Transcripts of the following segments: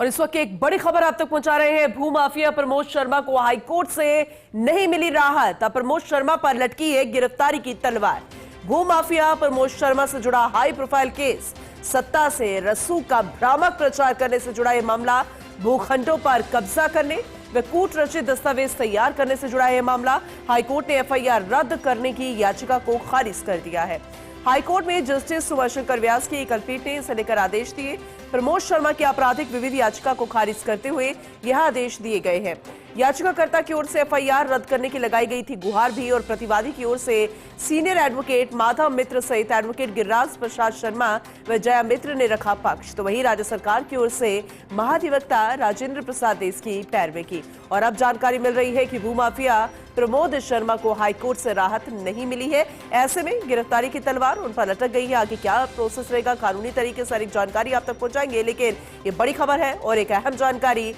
और इस वक्त एक बड़ी खबर आप तक पहुंचा रहे हैं। भूमाफिया प्रमोद शर्मा को हाईकोर्ट से नहीं मिली राहत। अब प्रमोद शर्मा पर लटकी है गिरफ्तारी की तलवार। भूमाफिया प्रमोद शर्मा से जुड़ा हाई प्रोफाइल केस, सत्ता से रसूख का भ्रामक प्रचार करने से जुड़ा यह मामला, भूखंडों पर कब्जा करने व कूट रचित दस्तावेज तैयार करने से जुड़ा यह मामला। हाईकोर्ट ने एफआईआर रद्द करने की याचिका को खारिज कर दिया है। हाईकोर्ट में जस्टिस सुभाषशंकर व्यास की एकल पीठ ने इसे लेकर आदेश दिए। प्रमोद शर्मा की आपराधिक विविध याचिका को खारिज करते हुए यह आदेश दिए गए हैं। याचिकाकर्ता की ओर से एफआईआर रद्द करने की लगाई गई थी गुहार भी, और प्रतिवादी की ओर से सीनियर एडवोकेट माधव मित्र सहित एडवोकेट गिरिराज प्रसाद शर्मा व जया मित्र ने रखा पक्ष। तो वहीं राज्य सरकार की ओर से महाधिवक्ता राजेंद्र प्रसाद देस की पैरवी की। और अब जानकारी मिल रही है कि भूमाफिया प्रमोद शर्मा को हाईकोर्ट से राहत नहीं मिली है। ऐसे में गिरफ्तारी की तलवार उन पर लटक गई है। आगे क्या प्रोसेस रहेगा, कानूनी तरीके से एक जानकारी आप तक पहुंचाएंगे, लेकिन ये बड़ी खबर है और एक अहम जानकारी।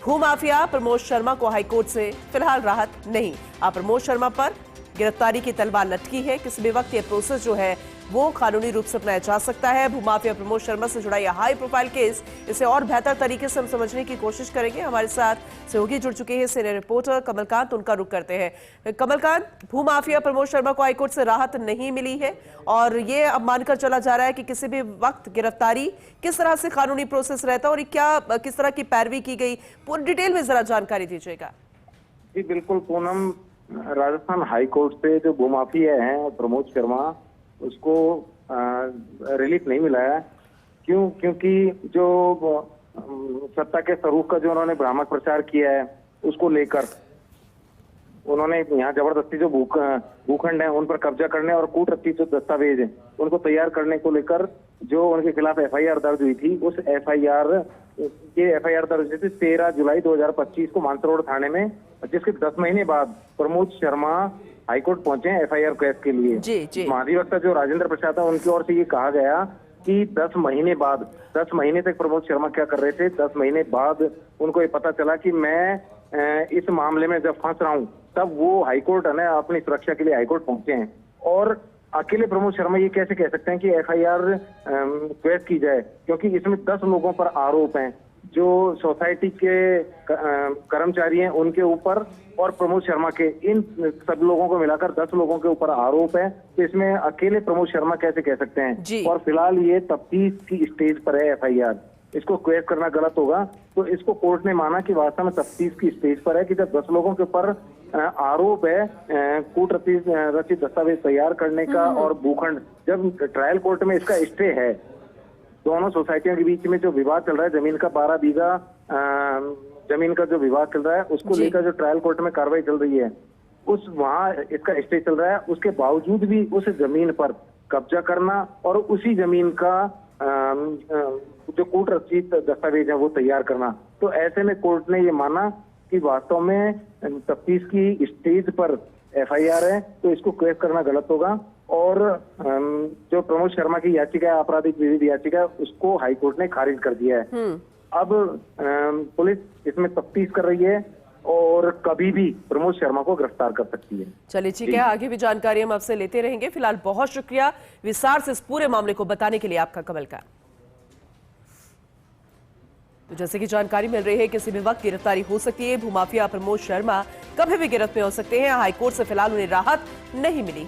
भूमाफिया प्रमोद शर्मा को हाईकोर्ट से फिलहाल राहत नहीं। अब प्रमोद शर्मा पर गिरफ्तारी की तलवार लटकी है। किसी भी वक्त ये प्रोसेस जो है वो कानूनी रूप से अपनाया जा सकता है। भूमाफिया प्रमोद शर्मा से जुड़ा यह हाई प्रोफाइल केस, इसे और बेहतर तरीके से हम समझने की कोशिश करेंगे। हमारे साथ सहयोगी जुड़ चुके हैं सीनियर रिपोर्टर कमलकांत, उनका रुख करते हैं। कमलकांत, भूमाफिया प्रमोद शर्मा को हाईकोर्ट से राहत नहीं मिली है और ये अब मानकर चला जा रहा है कि किसी भी वक्त गिरफ्तारी, किस तरह से कानूनी प्रोसेस रहता है और क्या किस तरह की पैरवी की गई, पूरी डिटेल में जरा जानकारी दीजिएगा। जी बिल्कुल पूनम, राजस्थान हाईकोर्ट से जो भूमाफिया है प्रमोद शर्मा, उसको रिलीफ नहीं मिला है। क्योंकि जो सत्ता के स्वरूप का जो उन्होंने भ्रामक प्रचार किया है, उसको लेकर उन्होंने यहाँ जबरदस्ती जो भूखंड है उन पर कब्जा करने और कूट रचित जो दस्तावेज है उनको तैयार करने को लेकर जो उनके खिलाफ एफआईआर दर्ज हुई थी, उस एफआईआर दर्ज हुई थी 13 जुलाई 2025 को मानसरोवर थाने में, जिसके 10 महीने बाद प्रमोद शर्मा हाईकोर्ट पहुंचे एफआईआर केस के लिए। जी। महाधिवक्ता जो राजेंद्र प्रसाद है उनकी ओर से ये कहा गया कि 10 महीने तक प्रमोद शर्मा क्या कर रहे थे। 10 महीने बाद उनको ये पता चला कि मैं इस मामले में जब फंस रहा हूं, तब वो हाईकोर्ट है ना अपनी सुरक्षा के लिए हाईकोर्ट पहुंचे हैं। और अकेले प्रमोद शर्मा ये कैसे कह सकते हैं कि एफआईआर क्वेश की जाए, क्योंकि इसमें 10 लोगों पर आरोप हैं, जो सोसाइटी के कर्मचारी हैं उनके ऊपर और प्रमोद शर्मा के, इन सब लोगों को मिलाकर 10 लोगों के ऊपर आरोप है। तो इसमें अकेले प्रमोद शर्मा कैसे कह सकते हैं। और फिलहाल ये तफ्तीश की स्टेज पर है एफआईआर, इसको क्वेश करना गलत होगा। तो इसको कोर्ट ने माना कि वास्तव में तफ्तीश की स्टेज पर है कि जब 10 लोगों के ऊपर आरोप है कूट रचित दस्तावेज तैयार करने का और भूखंड, जब ट्रायल कोर्ट में इसका स्टे है, दोनों सोसाइटियों के बीच में जो विवाद चल रहा है, जमीन का 12 बीघा जमीन का जो विवाद चल रहा है, उसको लेकर जो ट्रायल कोर्ट में कार्रवाई चल रही है, वहां इसका स्टे चल रहा है। उसके बावजूद भी उस जमीन पर कब्जा करना और उसी जमीन का जो कूट रचित दस्तावेज है वो तैयार करना, तो ऐसे में कोर्ट ने ये माना कि वास्तव में तफ्तीश की स्टेज पर एफआईआर है, तो इसको क्वेश करना गलत होगा। और जो प्रमोद शर्मा की याचिका है, आपराधिक विविध याचिका, उसको हाईकोर्ट ने खारिज कर दिया है। अब पुलिस इसमें तफ्तीश कर रही है और कभी भी प्रमोद शर्मा को गिरफ्तार कर सकती है। चलिए ठीक है, आगे भी जानकारी हम आपसे लेते रहेंगे। फिलहाल बहुत शुक्रिया विस्तार से इस पूरे मामले को बताने के लिए आपका, कमलकांत। तो जैसे कि जानकारी मिल रही है, किसी भी वक्त गिरफ्तारी हो सकती है। भूमाफिया प्रमोद शर्मा कभी भी गिरफ्त में हो सकते हैं। हाईकोर्ट से फिलहाल उन्हें राहत नहीं मिली।